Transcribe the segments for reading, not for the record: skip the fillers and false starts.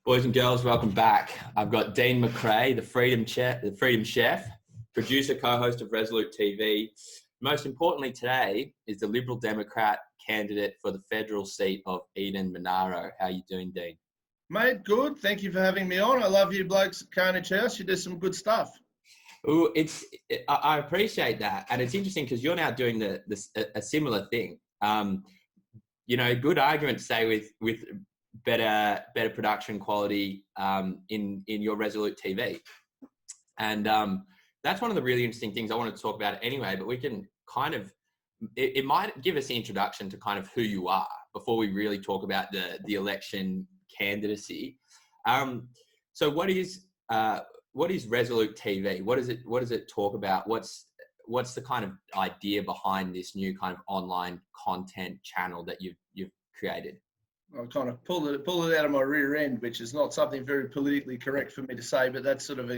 Boys and girls, welcome back. I've got Dean McCrae, the Freedom Chef, producer, co-host of Resolute TV. Most importantly today is the Liberal Democrat candidate for the federal seat of Eden-Monaro. How are you doing, Dean? Mate, good. Thank you for having me on. I love you blokes at Carnage House. You do some good stuff. Ooh, I appreciate that. And it's interesting because you're now doing a similar thing. Good argument to say with better production quality in your Resolute TV. And that's one of the really interesting things I want to talk about anyway, but we can kind of, it might give us the introduction to kind of who you are before we really talk about the election candidacy. So what is Resolute TV? What does it talk about? What's the kind of idea behind this new kind of online content channel that you've created? I kind of pulled it out of my rear end, which is not something very politically correct for me to say, but that's sort of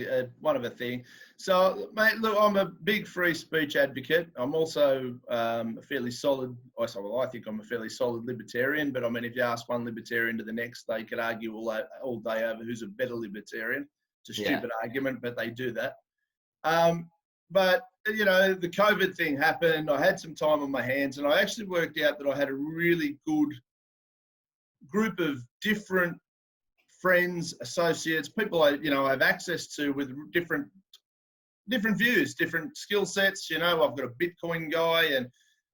one of a thing. So, mate, look, I'm a big free speech advocate. I'm also a fairly solid, I think I'm a fairly solid libertarian, but I mean, if you ask one libertarian to the next, they could argue all day over who's a better libertarian. It's a stupid argument, but they do that. But, you know, the COVID thing happened. I had some time on my hands, and I actually worked out that I had a really good group of different friends, associates, people I have access to with different views, different skill sets. You know, I've got a Bitcoin guy,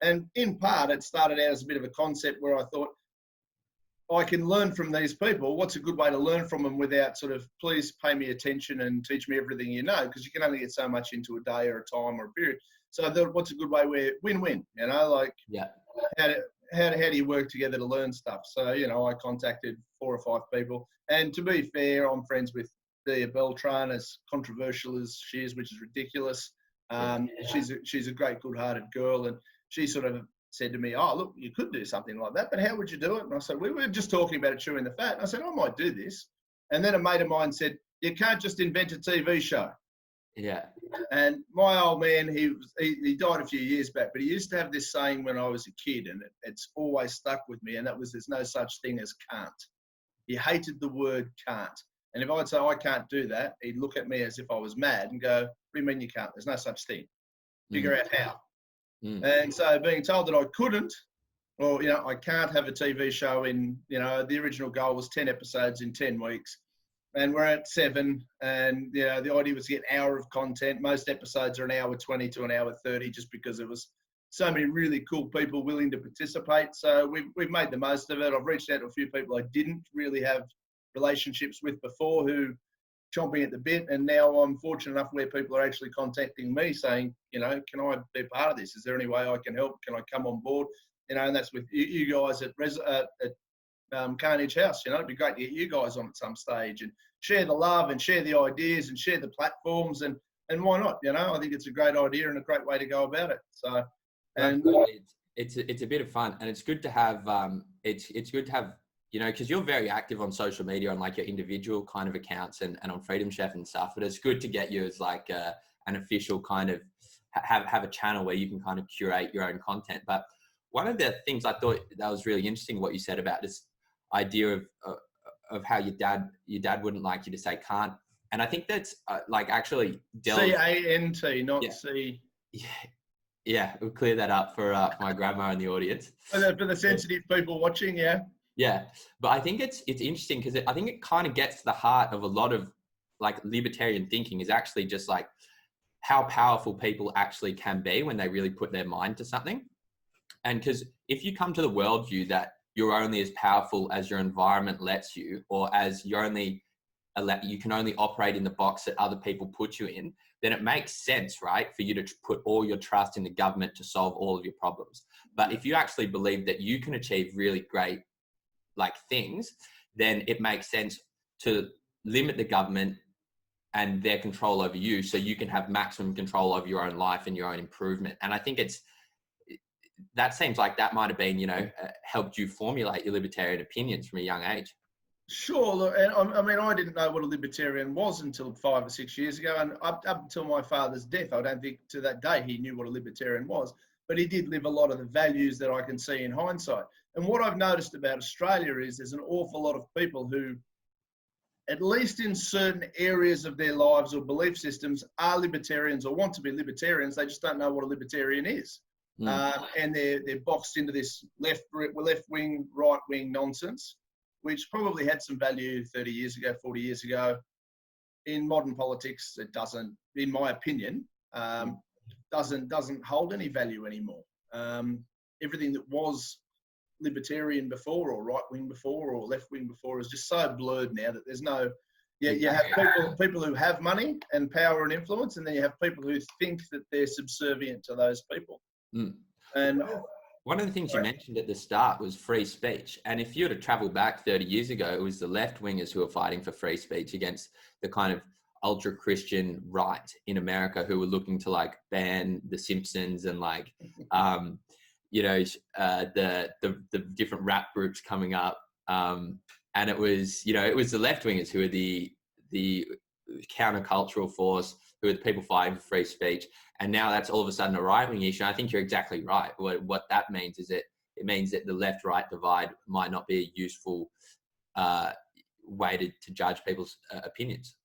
and in part it started out as a bit of a concept where I thought I can learn from these people. What's a good way to learn from them without sort of, please pay me attention and teach me everything you know, because you can only get so much into a day or a time or a period. So I thought, what's a good way where win-win, how do you work together to learn stuff? So, I contacted 4 or 5 people. And to be fair, I'm friends with Dia Beltran, as controversial as she is, which is ridiculous. She's a great, good-hearted girl. And she sort of said to me, oh, look, you could do something like that, but how would you do it? And I said, we were just talking about it, chewing the fat. And I said, I might do this. And then a mate of mine said, you can't just invent a TV show. Yeah. And my old man, he died a few years back, but he used to have this saying when I was a kid, and it's always stuck with me, and that was, there's no such thing as can't. He hated the word can't. And if I'd say, I can't do that, he'd look at me as if I was mad and go, what do you mean you can't? There's no such thing. Figure out how. And so being told that I couldn't, or, I can't have a TV show in, the original goal was 10 episodes in 10 weeks. And we're at 7, and the idea was to get an hour of content. Most episodes are an hour 20 to an hour 30, just because there was so many really cool people willing to participate. So we've made the most of it. I've reached out to a few people I didn't really have relationships with before, who chomping at the bit, and now I'm fortunate enough where people are actually contacting me saying, can I be part of this? Is there any way I can help? Can I come on board? And that's with you guys at Carnage House. It'd be great to get you guys on at some stage and share the love and share the ideas and share the platforms, and why not? I think it's a great idea and a great way to go about it. So, and it's a bit of fun, and it's good to have it's good to have, because you're very active on social media on like your individual kind of accounts and on Freedom Chef and stuff, but it's good to get you as like an official kind of have a channel where you can kind of curate your own content. But one of the things I thought that was really interesting, what you said about this idea of how your dad wouldn't like you to say can't, and I think that's like actually CANT, not yeah. C. Yeah, we'll clear that up for my grandma in the audience. For the sensitive people watching, yeah. Yeah, but I think it's interesting because I think it kind of gets to the heart of a lot of like libertarian thinking, is actually just like how powerful people actually can be when they really put their mind to something. And because if you come to the worldview that you're only as powerful as your environment lets you, or as you can only operate in the box that other people put you in, then it makes sense, right, for you to put all your trust in the government to solve all of your problems. But if you actually believe that you can achieve really great like things, then it makes sense to limit the government and their control over you, so you can have maximum control over your own life and your own improvement. And I think that seems like that might have been, helped you formulate your libertarian opinions from a young age. Sure. Look, I mean, I didn't know what a libertarian was until 5 or 6 years ago. And up until my father's death, I don't think to that day he knew what a libertarian was. But he did live a lot of the values that I can see in hindsight. And what I've noticed about Australia is there's an awful lot of people who at least in certain areas of their lives or belief systems, are libertarians or want to be libertarians. They just don't know what a libertarian is. And they're boxed into this left-wing, right-wing nonsense, which probably had some value 30 years ago, 40 years ago. In modern politics, it doesn't, in my opinion, doesn't hold any value anymore. Everything that was libertarian before, or right-wing before, or left-wing before is just so blurred now that there's no. You have people who have money and power and influence, and then you have people who think that they're subservient to those people. And one of the things you mentioned at the start was free speech. And if you were to travel back 30 years ago, it was the left-wingers who were fighting for free speech against the kind of ultra-Christian right in America who were looking to like ban The Simpsons and like, the different rap groups coming up. And it was the left-wingers who were the countercultural force, who are the people fighting for free speech. And now that's all of a sudden a right-wing issue. I think you're exactly right. What that means is it means that the left-right divide might not be a useful way to judge people's opinions.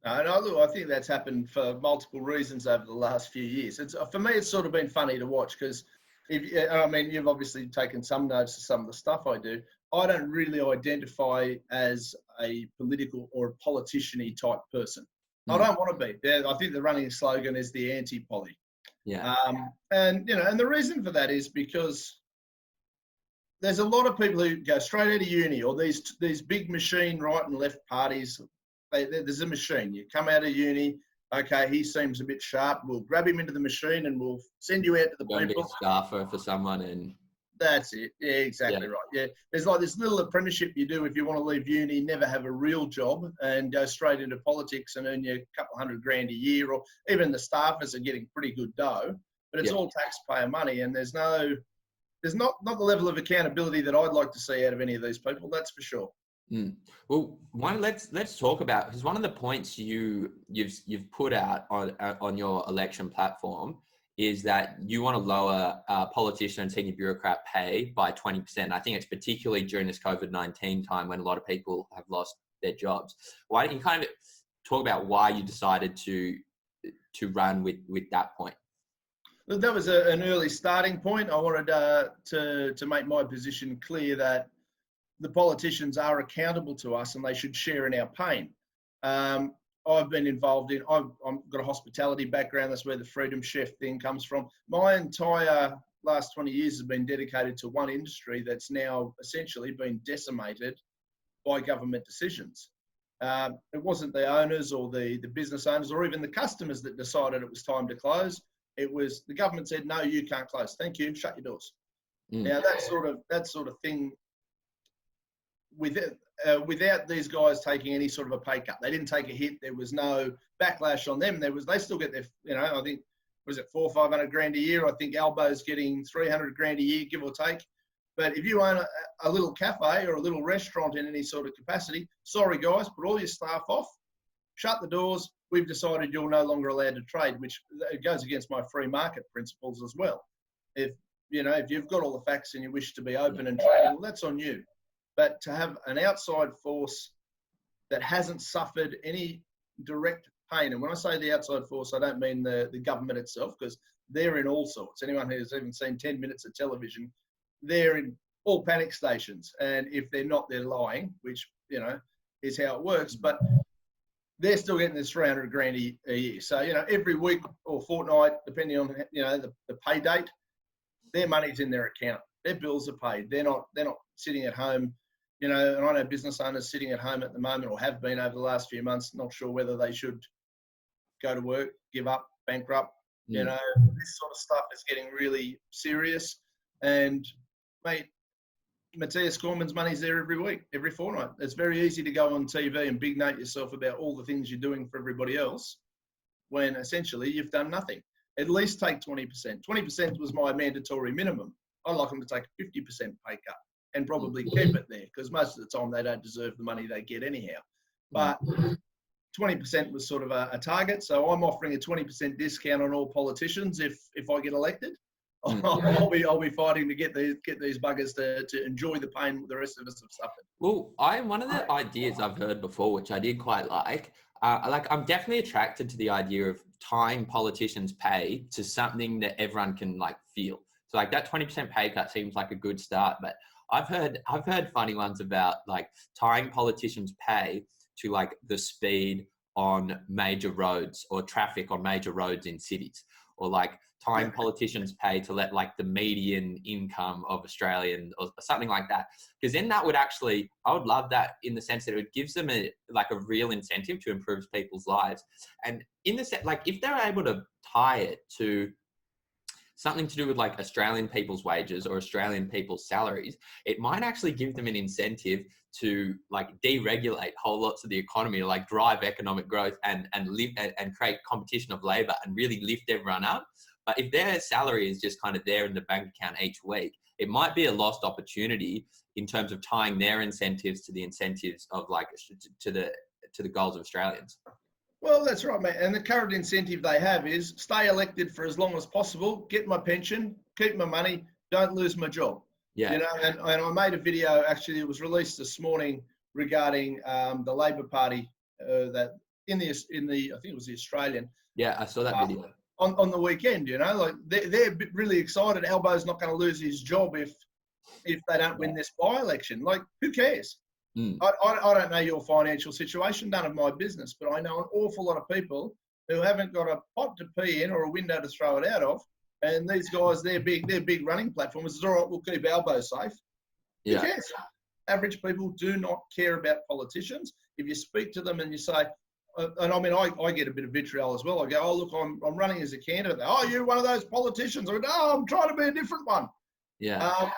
And I think that's happened for multiple reasons over the last few years. For me, it's sort of been funny to watch because, you've obviously taken some notice of some of the stuff I do. I don't really identify as a political or a politician-y type person. I don't want to be. I think the running slogan is the anti-poly. Yeah. And the reason for that is because there's a lot of people who go straight out of uni, or these big machine right and left parties. There's a machine. You come out of uni, okay, he seems a bit sharp. We'll grab him into the machine and we'll send you out to the people. Be a staffer for someone and... That's it. Yeah, exactly right. Yeah. There's like this little apprenticeship you do if you want to leave uni, never have a real job and go straight into politics and earn you a couple $100,000 a year, or even the staffers are getting pretty good dough, but it's all taxpayer money, and there's not the level of accountability that I'd like to see out of any of these people. That's for sure. Well, let's talk about, because one of the points you've put out on your election platform is that you want to lower politician and senior bureaucrat pay by 20%. I think it's particularly during this COVID-19 time when a lot of people have lost their jobs. Why don't you kind of talk about why you decided to run with that point? That was an early starting point. I wanted to make my position clear that the politicians are accountable to us and they should share in our pain. I've been involved in, I've got a hospitality background. That's where the Freedom Chef thing comes from. My entire last 20 years has been dedicated to one industry that's now essentially been decimated by government decisions. It wasn't the owners or the business owners or even the customers that decided it was time to close. It was the government said, no, you can't close. Thank you. Shut your doors. Now that sort of thing, without these guys taking any sort of a pay cut. They didn't take a hit. There was no backlash on them. They still get their, I think, was it $400,000 or $500,000 a year? I think Albo's getting $300,000 a year, give or take. But if you own a little cafe or a little restaurant in any sort of capacity, sorry guys, put all your staff off, shut the doors. We've decided you're no longer allowed to trade, which goes against my free market principles as well. If you've got all the facts and you wish to be open and trading, well, that's on you. But to have an outside force that hasn't suffered any direct pain, and when I say the outside force, I don't mean the government itself, because they're in all sorts. Anyone who's even seen 10 minutes of television, they're in all panic stations. And if they're not, they're lying, which, is how it works. But they're still getting this $300,000 a year. So, every week or fortnight, depending on, the pay date, their money's in their account. Their bills are paid. They're not sitting at home. And I know business owners sitting at home at the moment, or have been over the last few months, not sure whether they should go to work, give up, bankrupt. This sort of stuff is getting really serious. And, mate, Matthias Cormann's money's there every week, every fortnight. It's very easy to go on TV and big note yourself about all the things you're doing for everybody else when essentially you've done nothing. At least take 20%. 20% was my mandatory minimum. I'd like them to take a 50% pay cut and probably keep it there, because most of the time they don't deserve the money they get anyhow. But 20% was sort of a target. So I'm offering a 20% discount on all politicians if I get elected. I'll be fighting to get these buggers to enjoy the pain the rest of us have suffered. Well, one of the ideas I've heard before, which I did quite like, I'm definitely attracted to the idea of tying politicians' pay to something that everyone can like feel. So like that 20% pay cut seems like a good start, but I've heard funny ones about like tying politicians' pay to like the speed on major roads or traffic on major roads in cities, or like tying politicians' pay to let like the median income of Australian or something like that. Because then that would actually, I would love that in the sense that it gives them a real incentive to improve people's lives. And in the set, like if they're able to tie it to something to do with like Australian people's wages or Australian people's salaries, it might actually give them an incentive to like deregulate whole lots of the economy, like drive economic growth and live and create competition of labor and really lift everyone up. But if their salary is just kind of there in the bank account each week, it might be a lost opportunity in terms of tying their incentives to the incentives of like to the goals of Australians. Well, that's right, mate. And the current incentive they have is stay elected for as long as possible, get my pension, keep my money, don't lose my job. Yeah. You know, and I made a video, actually, it was released this morning regarding the Labor Party that in the I think it was the Australian. Yeah, I saw that video. On the weekend, you know, like they're really excited. Albo's not going to lose his job if they don't win this by-election. Like, who cares? I don't know your financial situation, none of my business, but I know an awful lot of people who haven't got a pot to pee in or a window to throw it out of. And these guys, their big running platform is, all right, we'll keep Albo safe. Yeah. Who cares? Average people do not care about politicians. If you speak to them and you say, and I mean, I get a bit of vitriol as well. I go, oh, look, I'm running as a candidate. Oh, you're one of those politicians. I go, no, I'm trying to be a different one. Yeah.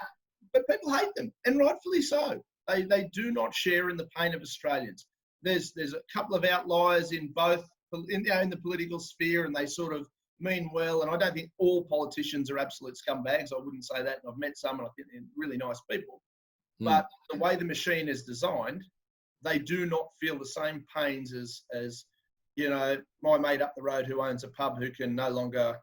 But people hate them, and rightfully so. They do not share in the pain of Australians. There's a couple of outliers in both in the political sphere, and they sort of mean well. And I don't think all politicians are absolute scumbags. I wouldn't say that. And I've met some, and I think they're really nice people. But the way the machine is designed, they do not feel the same pains as you know, my mate up the road who owns a pub who can no longer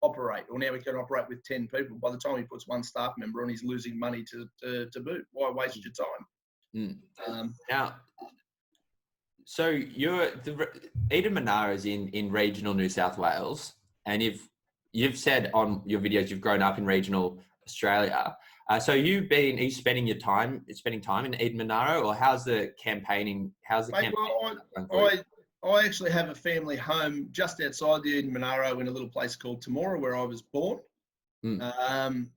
operate, or now we can operate with 10 people. By the time he puts one staff member on, he's losing money to boot. Why waste your time? Now, so Eden-Monaro is in regional New South Wales, and you've said on your videos you've grown up in regional Australia. So are you spending time in Eden-Monaro, or how's the campaigning? I actually have a family home just outside the Eden-Monaro in a little place called Temora, where I was born.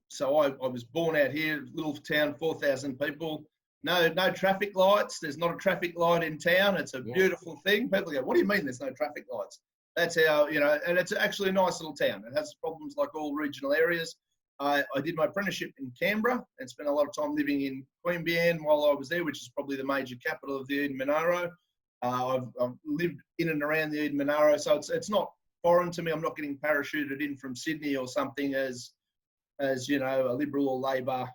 So I was born out here, little town, 4,000 people. No traffic lights. There's not a traffic light in town. It's a beautiful thing. People go, what do you mean there's no traffic lights? That's how, you know, and it's actually a nice little town. It has problems like all regional areas. I did my apprenticeship in Canberra and spent a lot of time living in Queanbeyan while I was there, which is probably the major capital of the Eden-Monaro. I've lived in and around the Eden-Monaro, so it's not foreign to me. I'm not getting parachuted in from Sydney or something as you know, a Liberal or Labor.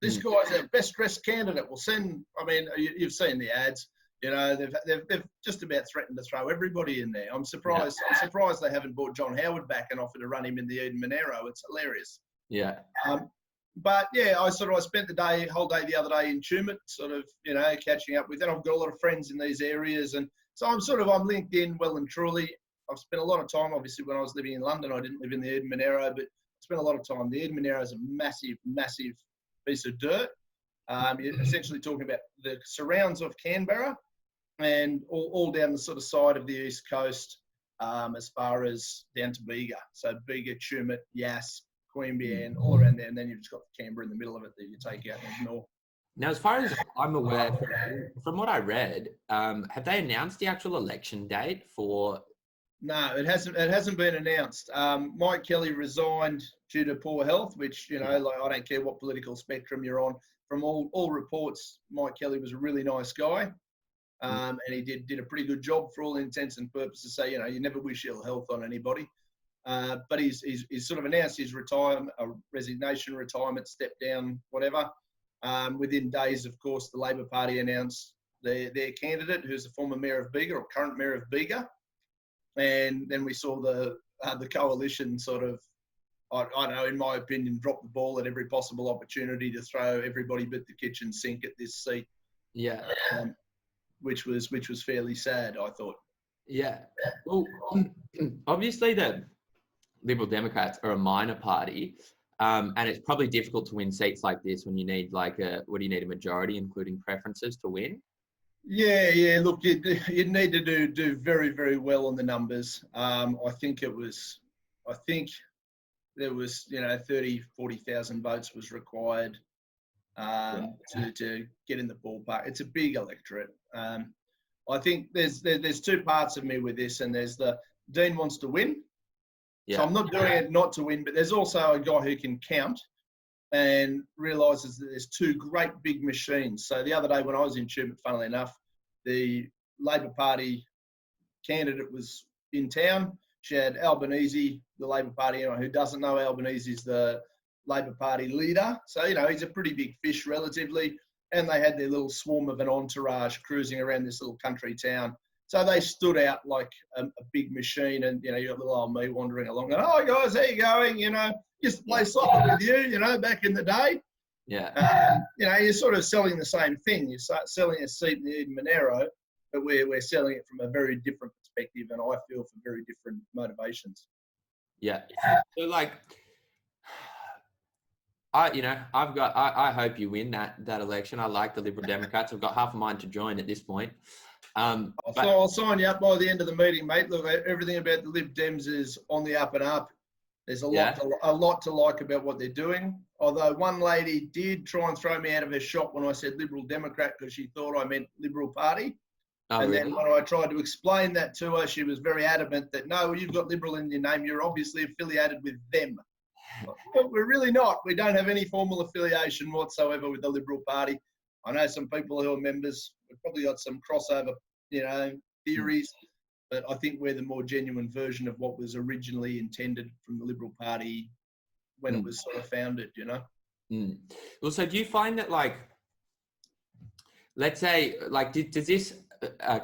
This guy's our best dressed candidate. We'll send. I mean, you've seen the ads. You know, they've just about threatened to throw everybody in there. I'm surprised. Yeah. I'm surprised they haven't brought John Howard back and offered to run him in the Eden-Monaro. It's hilarious. Yeah. But yeah, I spent the whole day the other day in Tumut, sort of, you know, catching up with them. I've got a lot of friends in these areas, and so I'm linked in well and truly. I've spent a lot of time, obviously, when I was living in London. I didn't live in the Eden-Monaro, but I spent a lot of time. The Eden-Monaro is a massive, massive piece of dirt. You're essentially talking about the surrounds of Canberra and all down the sort of side of the east coast, as far as down to Bega. So Bega, Tumut, Yass, Queanbeyan, all around there, and then you've just got Canberra in the middle of it that you take out and ignore. Now, as far as I'm aware, from what I read, have they announced the actual election date for? No, it hasn't been announced. Mike Kelly resigned due to poor health, which, you know, like, I don't care what political spectrum you're on. From all reports, Mike Kelly was a really nice guy, and he did a pretty good job for all intents and purposes. So, you know, you never wish ill health on anybody. But he's sort of announced his resignation, retirement, step down, whatever. Within days, of course, the Labor Party announced their candidate, who's the former mayor of Bega, or current mayor of Bega. And then we saw the coalition sort of, I don't know, in my opinion, dropped the ball at every possible opportunity to throw everybody but the kitchen sink at this seat. Yeah. Which was fairly sad, I thought. Yeah. Well, obviously the Liberal Democrats are a minor party, and it's probably difficult to win seats like this when you need what do you need, a majority, including preferences, to win? Yeah. Look, you'd need to do very, very well on the numbers. I think there was, 40,000 votes was required to get in the ballpark. It's a big electorate. I think there's two parts of me with this, and there's the Dean wants to win. Yeah. So I'm not doing it not to win, but there's also a guy who can count and realises that there's two great big machines. So the other day when I was in Tubman, funnily enough, the Labor Party candidate was in town. She had Albanese, the Labor Party. Who doesn't know, Albanese is the Labor Party leader. So, he's a pretty big fish relatively. And they had their little swarm of an entourage cruising around this little country town. So they stood out like a big machine, and, you got little old me wandering along going, "Oh, guys, how you going? Used to play soccer with you, back in the day." Yeah. You're sort of selling the same thing. You start selling a seat in the Eden-Monaro, but we're selling it from a very different perspective, and I feel for very different motivations. Yeah. So I hope you win that election. I like the Liberal Democrats. I've got half a mind to join at this point. I'll sign you up by the end of the meeting, mate. Look, everything about the Lib Dems is on the up and up. There's a lot to like about what they're doing. Although one lady did try and throw me out of her shop when I said Liberal Democrat because she thought I meant Liberal Party. Oh, and really? Then when I tried to explain that to her, she was very adamant that, no, you've got Liberal in your name. You're obviously affiliated with them. But we're really not. We don't have any formal affiliation whatsoever with the Liberal Party. I know some people who are members. We've probably got some crossover, theories. But I think we're the more genuine version of what was originally intended from the Liberal Party when it was sort of founded, Well, so do you find that, let's say, does this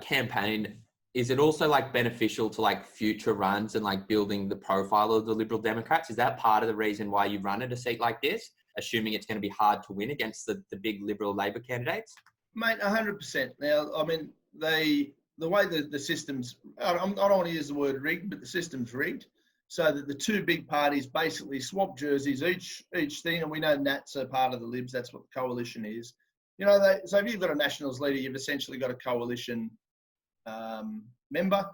campaign, is it also beneficial to future runs and building the profile of the Liberal Democrats? Is that part of the reason why you run at a seat like this, assuming it's going to be hard to win against the big Liberal Labor candidates? Mate, 100%. Now, I mean, the way that the system's, I don't want to use the word rigged, but the system's rigged so that the two big parties basically swap jerseys each thing, and we know Nats are part of the Libs. That's what the coalition is. So if you've got a Nationals leader, you've essentially got a coalition member.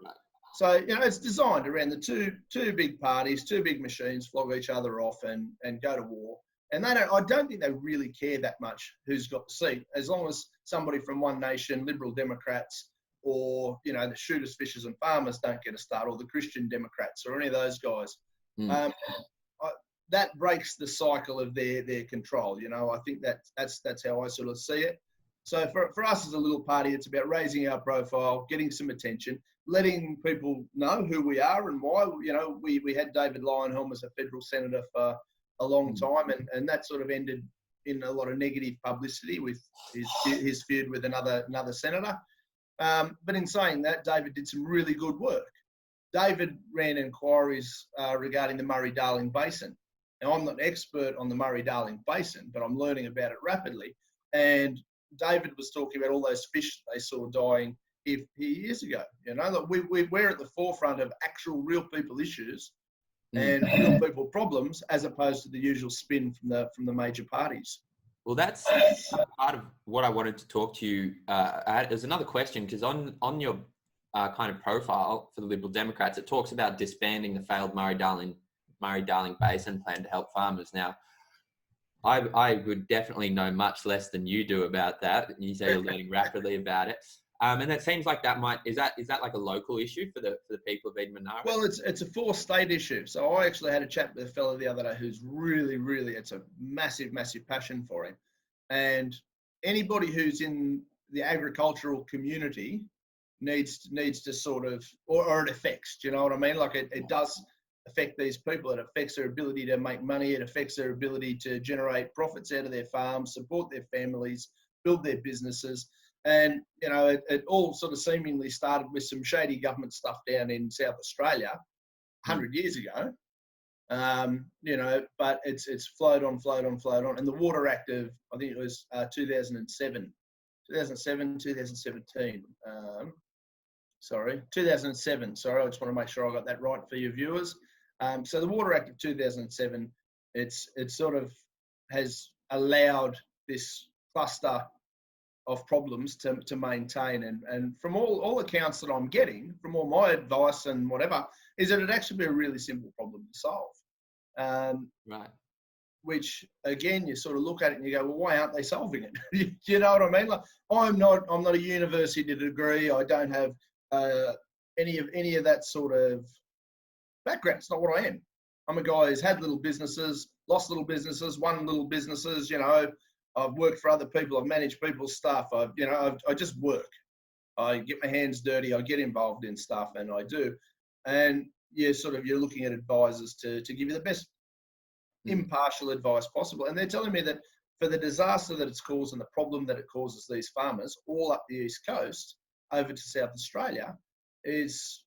So, it's designed around the two big parties, two big machines flog each other off and go to war. And I don't think they really care that much who's got the seat, as long as somebody from One Nation, Liberal Democrats, or, the shooters, fishers and farmers don't get a start, or the Christian Democrats or any of those guys. That breaks the cycle of their control. I think that's how I sort of see it. So for us as a little party, it's about raising our profile, getting some attention, letting people know who we are and why. We had David Leyonhjelm as a federal senator for a long time, and that sort of ended in a lot of negative publicity with his feud with another senator. But in saying that, David did some really good work. David ran inquiries regarding the Murray-Darling Basin. Now, I'm not an expert on the Murray-Darling Basin, but I'm learning about it rapidly. And David was talking about all those fish they saw dying years ago. We're at the forefront of actual real people issues and real people problems, as opposed to the usual spin from the major parties. Well, that's part of what I wanted to talk to you. There's another question, because on your kind of profile for the Liberal Democrats, it talks about disbanding the failed Murray-Darling Basin plan to help farmers. Now, I would definitely know much less than you do about that. You say you're learning rapidly about it. And it seems like is that like a local issue for the people of Eden-Monaro? Well, it's a 4-state issue. So I actually had a chat with a fellow the other day who's really, really, it's a massive, massive passion for him. And anybody who's in the agricultural community needs to sort of, or it affects, do you know what I mean? Like it does affect these people. It affects their ability to make money. It affects their ability to generate profits out of their farms, support their families, build their businesses. And, it all sort of seemingly started with some shady government stuff down in South Australia 100 years ago. You know, but it's flowed on, and the Water Act of, I think it was 2007, 2017. Sorry, 2007. Sorry, I just want to make sure I got that right for your viewers. So the Water Act of 2007, it sort of has allowed this cluster of problems to maintain, and from all accounts that I'm getting, from all my advice and whatever, is that it'd actually be a really simple problem to solve. Right. Which again, you sort of look at it and you go, well, why aren't they solving it? You know what I mean? Like, I'm not a university degree. I don't have any of that sort of background. It's not what I am. I'm a guy who's had little businesses, lost little businesses, won little businesses. You know, I've worked for other people. I've managed people's stuff. I just work. I get my hands dirty. I get involved in stuff, and I do. And you're looking at advisors to give you the best impartial advice possible. And they're telling me that for the disaster that it's caused and the problem that it causes these farmers all up the East Coast over to South Australia is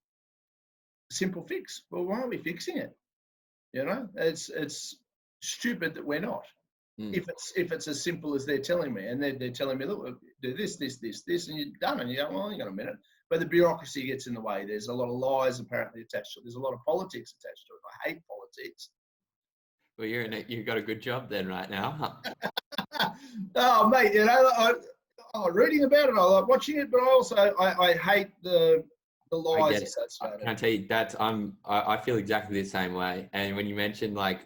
a simple fix. Well, why aren't we fixing it? You know, it's stupid that we're not. If it's as simple as they're telling me, and they're telling me, look, do this, and you're done, and you go, well, hang on a minute. But the bureaucracy gets in the way. There's a lot of lies apparently attached to it. There's a lot of politics attached to it. I hate politics. Well, you've got a good job then right now. Oh, mate, you know, I like reading about it. I like watching it, but I hate the lies associated. I can tell you that I feel exactly the same way. And when you mentioned, like,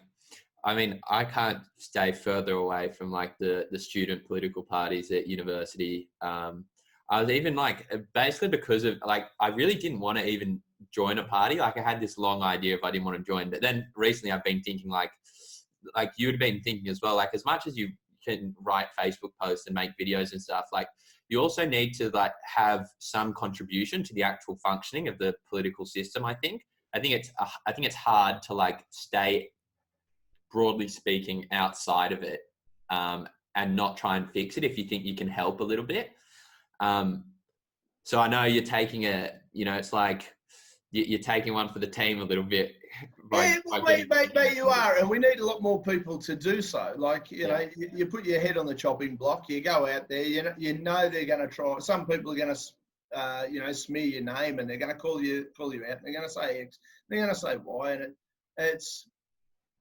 I mean, I can't stay further away from like the student political parties at university. I was even like, basically because of like, I really didn't want to even join a party. Like, I had this long idea if I didn't want to join, but then recently I've been thinking like you'd been thinking as well, like, as much as you can write Facebook posts and make videos and stuff, like, you also need to like have some contribution to the actual functioning of the political system. I think it's hard to like stay, broadly speaking, outside of it, and not try and fix it if you think you can help a little bit. So I know you're taking it's like you're taking one for the team a little bit. Mate, you are, and we need a lot more people to do so. Like, you know, you put your head on the chopping block, you go out there, you know they're going to try. Some people are going to, smear your name, and they're going to call you out, and they're going to say X, they're going to say Y, and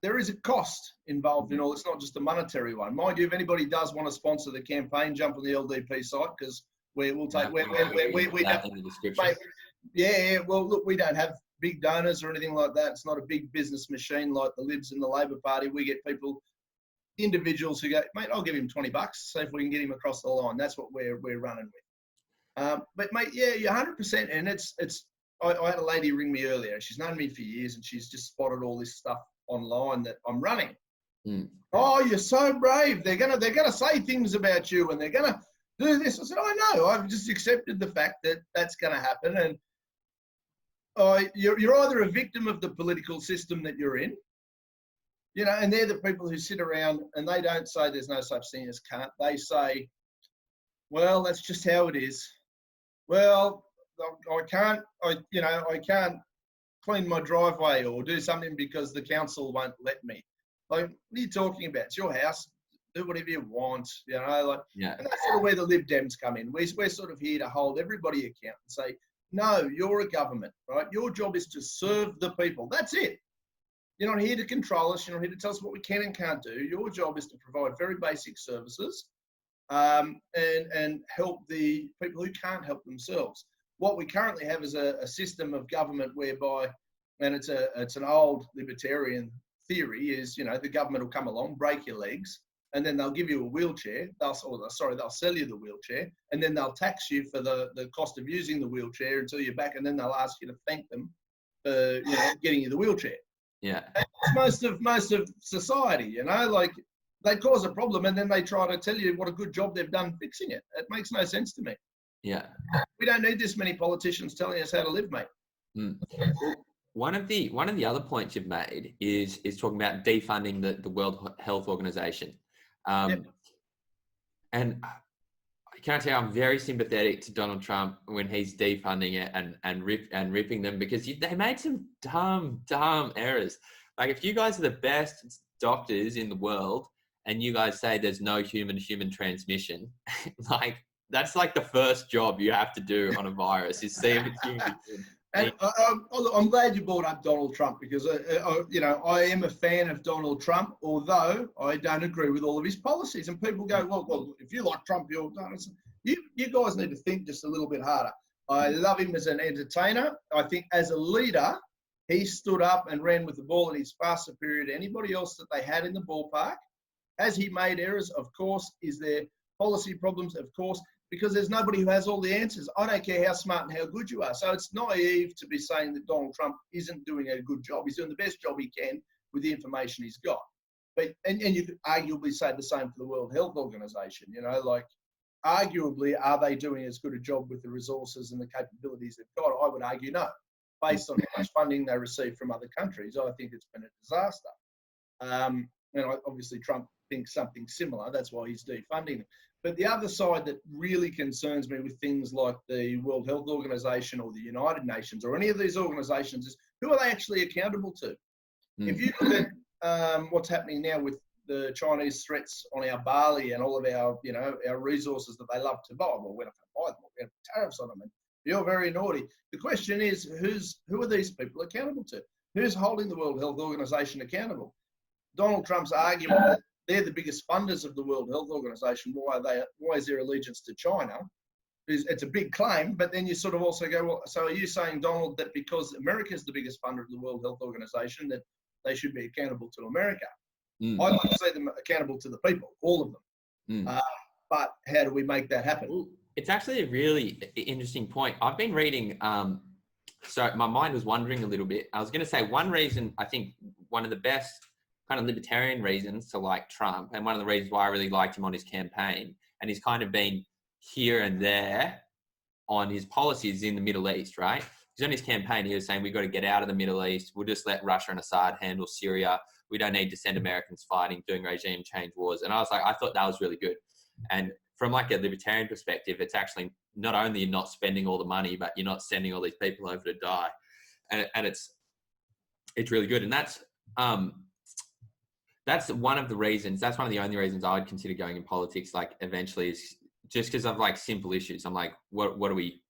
there is a cost involved in all. It's not just a monetary one. Mind you, if anybody does want to sponsor the campaign, jump on the LDP site, because we'll take. We don't, in the description. Mate, well, look, we don't have big donors or anything like that. It's not a big business machine like the Libs and the Labor Party. We get people, individuals who go, mate, I'll give him $20, see if we can get him across the line. That's what we're running with. But mate, yeah, you're 100%. And I had a lady ring me earlier. She's known me for years, and she's just spotted all this stuff online that I'm running. Oh, you're so brave. They're gonna say things about you, and they're gonna do this. I said, I know. I've just accepted the fact that that's gonna happen, and you're either a victim of the political system that you're in, you know, and they're the people who sit around and they don't say there's no such thing as can't. They say, well, that's just how it is. Well, I can't clean my driveway or do something because the council won't let me. Like, what are you talking about? It's your house. Do whatever you want, you know. Like, yeah. And that's sort of where the Lib Dems come in. We're sort of here to hold everybody account and say, no, you're a government, right? Your job is to serve the people. That's it. You're not here to control us. You're not here to tell us what we can and can't do. Your job is to provide very basic services and help the people who can't help themselves. What we currently have is a system of government whereby, and it's an old libertarian theory, is, you know, the government will come along, break your legs, and then they'll give you a wheelchair. They'll sell you the wheelchair, and then they'll tax you for the cost of using the wheelchair until you're back, and then they'll ask you to thank them for, you know, getting you the wheelchair. Yeah. That's most of society, you know, like, they cause a problem and then they try to tell you what a good job they've done fixing it. It makes no sense to me. Yeah. We don't need this many politicians telling us how to live, mate. One of the other points you've made is talking about defunding the World Health Organization. And I can't tell, I'm very sympathetic to Donald Trump when he's defunding it and ripping them, because they made some dumb errors. Like, if you guys are the best doctors in the world and you guys say there's no human-to-human transmission, like, that's like the first job you have to do on a virus is see if it's human-to-human. And I'm glad you brought up Donald Trump because, I am a fan of Donald Trump, although I don't agree with all of his policies. And people go, well, if you like Trump, you guys need to think just a little bit harder. I love him as an entertainer. I think as a leader, he stood up and ran with the ball, and he's far superior to anybody else that they had in the ballpark. Has he made errors? Of course. Is there policy problems? Of course. Because there's nobody who has all the answers. I don't care how smart and how good you are. So it's naive to be saying that Donald Trump isn't doing a good job. He's doing the best job he can with the information he's got. But and you could arguably say the same for the World Health Organization. Like, arguably, are they doing as good a job with the resources and the capabilities they've got? I would argue no. Based on how much funding they receive from other countries, I think it's been a disaster. Obviously, Trump thinks something similar. That's why he's defunding them. But the other side that really concerns me with things like the World Health Organization or the United Nations or any of these organizations is, who are they actually accountable to? If you look at what's happening now with the Chinese threats on our barley and all of our, our resources that they love to buy, well, we're not going to buy them. We're going to have tariffs on them. And you're very naughty. The question is, who are these people accountable to? Who's holding the World Health Organization accountable? Donald Trump's argument that they're the biggest funders of the World Health Organization. Why is their allegiance to China? It's a big claim, but then you sort of also go, well, so are you saying, Donald, that because America is the biggest funder of the World Health Organization, that they should be accountable to America? I'd like to see them accountable to the people, all of them. But how do we make that happen? It's actually a really interesting point. I've been reading, so my mind was wandering a little bit. I was going to say one reason, I think one of the best kind of libertarian reasons to like Trump, and one of the reasons why I really liked him on his campaign, and he's kind of been here and there on his policies in the Middle East, right? Because on his campaign, he was saying, we've got to get out of the Middle East. We'll just let Russia and Assad handle Syria. We don't need to send Americans fighting, doing regime change wars. And I was like, I thought that was really good. And from like a libertarian perspective, it's actually not only you're not spending all the money, but you're not sending all these people over to die. And it's really good. And that's one of the reasons, that's one of the only reasons I would consider going in politics, like eventually, is just because of like simple issues. I'm like, what are we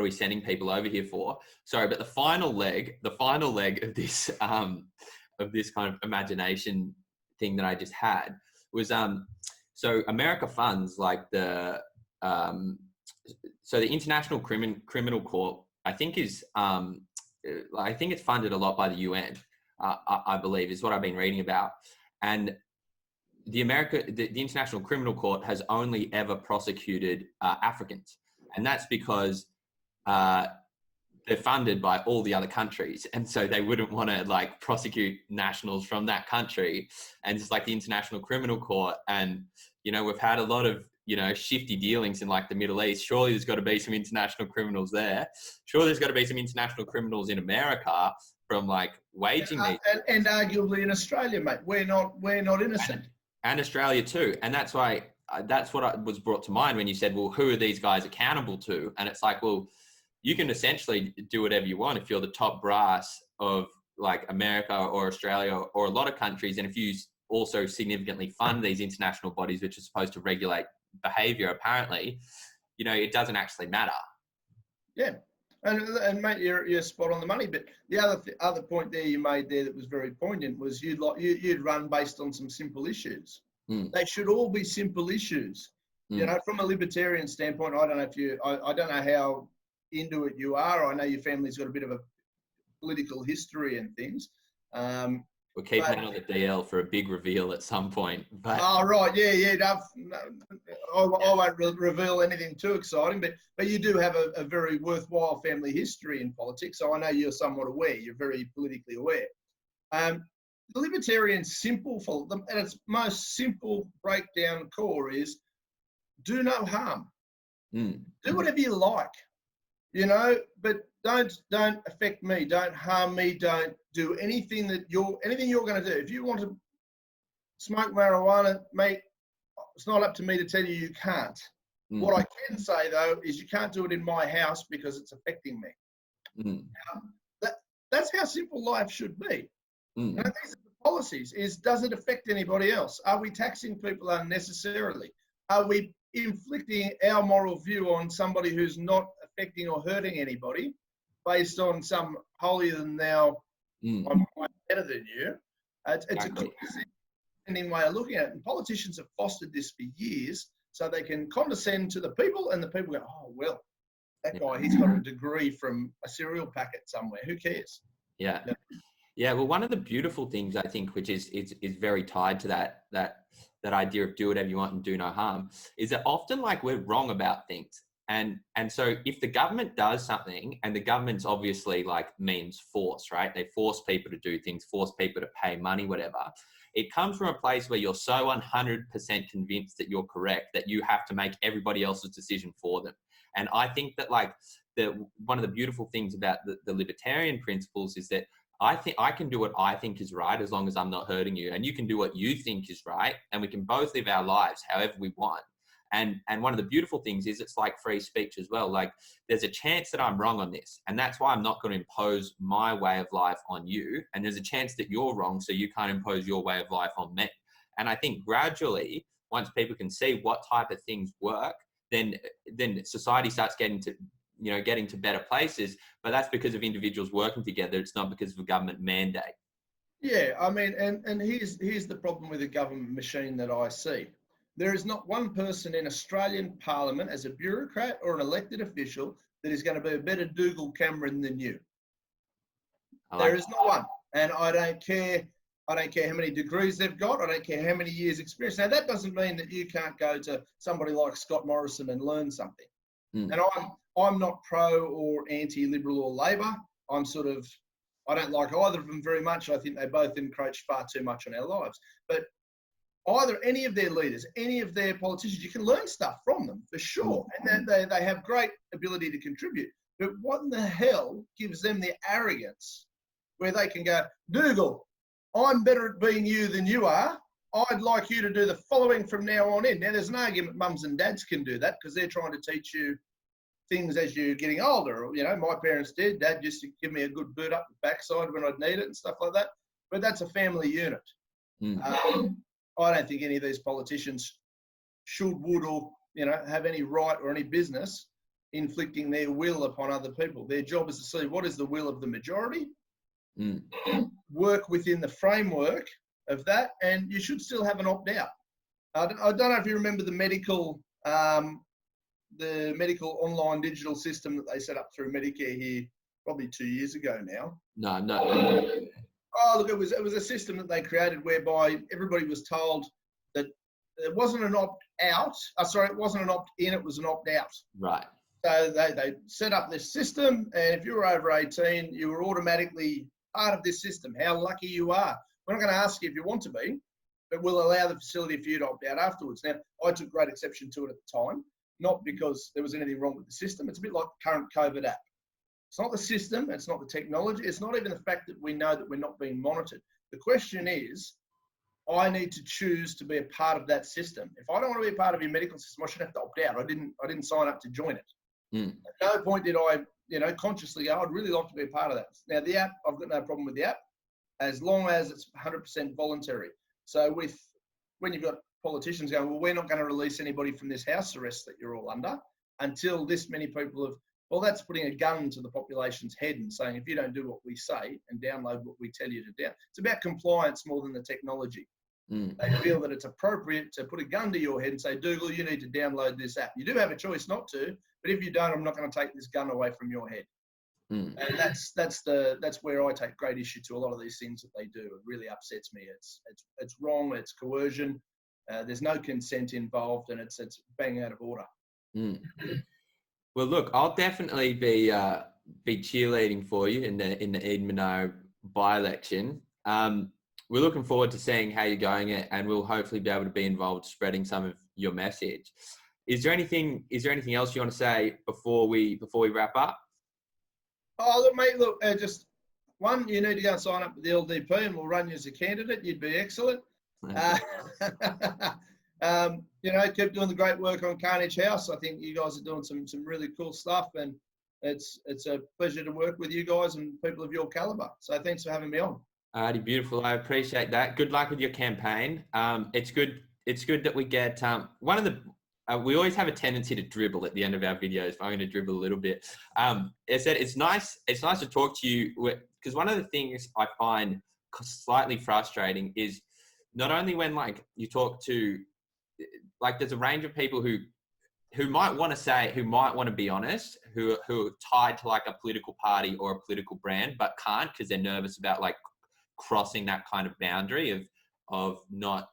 sending people over here for? Sorry, but the final leg of this kind of imagination thing that I just had was, so America funds like the International Criminal Court, I think it's funded a lot by the UN. I believe is what I've been reading about. And the International Criminal Court has only ever prosecuted Africans. And that's because they're funded by all the other countries. And so they wouldn't want to like prosecute nationals from that country. And it's like the International Criminal Court. And, we've had a lot of, shifty dealings in like the Middle East. Surely there's got to be some international criminals there. Surely there's got to be some international criminals in America from like waging these. And arguably in Australia, mate, we're not innocent. And Australia too. And that's why, that's what was brought to mind when you said, well, who are these guys accountable to? And it's like, well, you can essentially do whatever you want if you're the top brass of like America or Australia or a lot of countries. And if you also significantly fund these international bodies, which are supposed to regulate behavior, apparently, it doesn't actually matter. Yeah. And mate, you're spot on the money. But the other point there you made there that was very poignant was you'd run based on some simple issues. They should all be simple issues. From a libertarian standpoint, I don't know how into it you are. I know your family's got a bit of a political history and things. We'll keep that on the DL for a big reveal at some point. But oh, right. Yeah. I won't reveal anything too exciting, but you do have a very worthwhile family history in politics. So I know you're somewhat aware. You're very politically aware. The libertarian simple for them, at its most simple breakdown core is do no harm. Do whatever you like, but don't affect me. Don't harm me. Don't do anything you're going to do. If you want to smoke marijuana, mate, it's not up to me to tell you can't. What I can say though is you can't do it in my house because it's affecting me. That's how simple life should be. Mm. And I think the policies is, does it affect anybody else? Are we taxing people unnecessarily? Are we inflicting our moral view on somebody who's not affecting or hurting anybody based on some holier than thou, I'm quite better than you? It's Exactly. a condescending way of looking at it. And politicians have fostered this for years so they can condescend to the people, and the people go, oh, well, that guy, he's got a degree from a cereal packet somewhere. Who cares? Yeah. Yeah. Well, one of the beautiful things I think, which is very tied to that idea of do whatever you want and do no harm, is that often like we're wrong about things. And so if the government does something, and the government's obviously like means force, right? They force people to do things, force people to pay money, whatever. It comes from a place where you're so 100% convinced that you're correct that you have to make everybody else's decision for them. And I think that like one of the beautiful things about the libertarian principles is that I think I can do what I think is right as long as I'm not hurting you, and you can do what you think is right, and we can both live our lives however we want. And one of the beautiful things is it's like free speech as well. Like there's a chance that I'm wrong on this, and that's why I'm not going to impose my way of life on you. And there's a chance that you're wrong, so you can't impose your way of life on me. And I think gradually, once people can see what type of things work, then society starts getting to better places. But that's because of individuals working together. It's not because of a government mandate. Yeah, I mean, and here's the problem with the government machine that I see. There is not one person in Australian Parliament as a bureaucrat or an elected official that is going to be a better Dougal Cameron than you. There is not one. And I don't care how many degrees they've got. I don't care how many years experience. Now, that doesn't mean that you can't go to somebody like Scott Morrison and learn something. And I'm not pro or anti-Liberal or Labor. I don't like either of them very much. I think they both encroach far too much on our lives. But either any of their leaders, any of their politicians, you can learn stuff from them for sure. And they have great ability to contribute. But what in the hell gives them the arrogance where they can go, Dougal, I'm better at being you than you are. I'd like you to do the following from now on in. Now, there's an argument mums and dads can do that because they're trying to teach you things as you're getting older. You know, my parents did. Dad used to give me a good boot up the backside when I'd need it and stuff like that. But that's a family unit. I don't think any of these politicians would, or have any right or any business inflicting their will upon other people. Their job is to see what is the will of the majority, work within the framework of that, and you should still have an opt-out. I don't know if you remember the medical online digital system that they set up through Medicare here probably 2 years ago now. No. Oh, look, it was a system that they created whereby everybody was told that it wasn't an opt-out. It wasn't an opt-in, it was an opt-out. Right. So they set up this system, and if you were over 18, you were automatically part of this system. How lucky you are. We're not going to ask you if you want to be, but we'll allow the facility for you to opt out afterwards. Now, I took great exception to it at the time, not because there was anything wrong with the system. It's a bit like the current COVID app. It's not the system, it's not the technology, it's not even the fact that we know that we're not being monitored. The question is, I need to choose to be a part of that system. If I don't want to be a part of your medical system, I shouldn't have to opt out. I didn't sign up to join it. At no point did I, consciously go, I'd really like to be a part of that. Now, the app, I've got no problem with the app, as long as it's 100% voluntary. So when you've got politicians going, well, we're not going to release anybody from this house arrest that you're all under until this many people have, well, that's putting a gun to the population's head and saying, if you don't do what we say and download what we tell you to download. It's about compliance more than the technology. They feel that it's appropriate to put a gun to your head and say, Dougal, you need to download this app. You do have a choice not to, but if you don't, I'm not going to take this gun away from your head. And that's where I take great issue to a lot of these things that they do. It really upsets me. It's wrong. It's coercion. There's no consent involved, and it's bang out of order. Well, look, I'll definitely be cheerleading for you in the Eden-Monaro by-election. We're looking forward to seeing how you're going, and we'll hopefully be able to be involved spreading some of your message. Is there anything else you want to say before we wrap up? Oh, look, mate, just one, you need to go and sign up with the LDP and we'll run you as a candidate. You'd be excellent. Keep doing the great work on Carnage House. I think you guys are doing some really cool stuff, and it's a pleasure to work with you guys and people of your caliber. So thanks for having me on. Alrighty, beautiful. I appreciate that. Good luck with your campaign. It's good that we get one of the. We always have a tendency to dribble at the end of our videos. I'm going to dribble a little bit. It's nice to talk to you, because one of the things I find slightly frustrating is not only when like you talk to, like, there's a range of people who might want to be honest, who are tied to like a political party or a political brand, but can't because they're nervous about like crossing that kind of boundary of not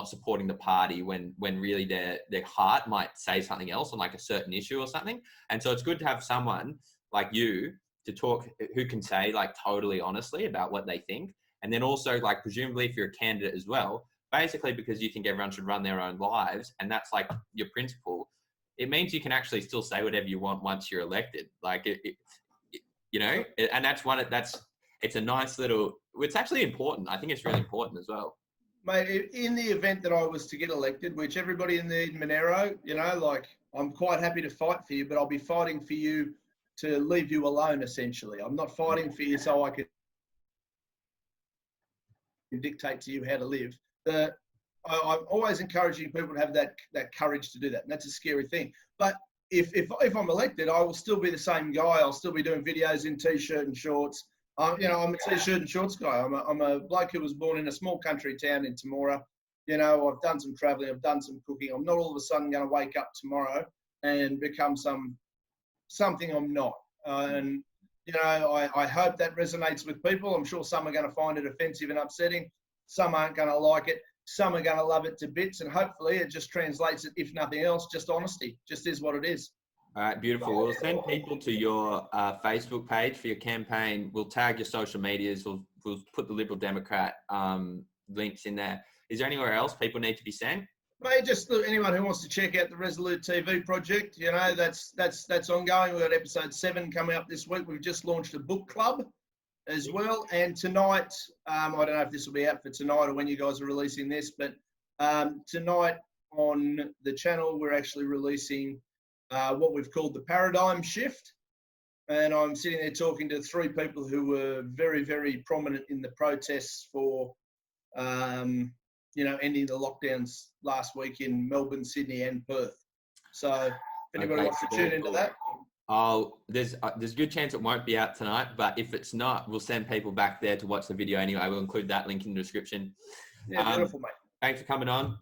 supporting the party when really their heart might say something else on like a certain issue or something. And so it's good to have someone like you to talk, who can say like totally honestly about what they think. And then also, like, presumably if you're a candidate as well, basically because you think everyone should run their own lives and that's like your principle, it means you can actually still say whatever you want once you're elected. Like and it's a nice little, it's actually important. I think it's really important as well. Mate, in the event that I was to get elected, which everybody in the Eden-Monaro, like, I'm quite happy to fight for you, but I'll be fighting for you to leave you alone, essentially. I'm not fighting for you so I can dictate to you how to live. I'm always encouraging people to have that courage to do that, and that's a scary thing. But if I'm elected, I will still be the same guy. I'll still be doing videos in t-shirt and shorts. I'm a t-shirt and shorts guy. I'm a bloke who was born in a small country town in Temora. I've done some traveling. I've done some cooking. I'm not all of a sudden going to wake up tomorrow and become something I'm not. I hope that resonates with people. I'm sure some are going to find it offensive and upsetting. Some aren't going to like it. Some are going to love it to bits. And hopefully it just translates it, if nothing else, just honesty. Just is what it is. All right, beautiful. We'll send people to your Facebook page for your campaign. We'll tag your social medias. We'll put the Liberal Democrat links in there. Is there anywhere else people need to be sent? Mate, just anyone who wants to check out the Resolute TV project, that's ongoing. We've got episode 7 coming up this week. We've just launched a book club as well. And tonight, I don't know if this will be out for tonight or when you guys are releasing this, but tonight on the channel, we're actually releasing what we've called the paradigm shift. And I'm sitting there talking to 3 people who were very, very prominent in the protests for, ending the lockdowns last week in Melbourne, Sydney and Perth. So if anybody wants to tune into that. There's a good chance it won't be out tonight, but if it's not, we'll send people back there to watch the video anyway. We'll include that link in the description. Yeah, beautiful, mate. Thanks for coming on,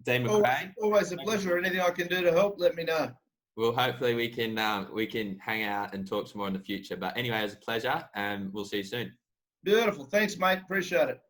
Dean McCrae. Always a pleasure. Anything I can do to help, let me know. Well, hopefully we can hang out and talk some more in the future. But anyway, it was a pleasure, and we'll see you soon. Beautiful. Thanks, mate. Appreciate it.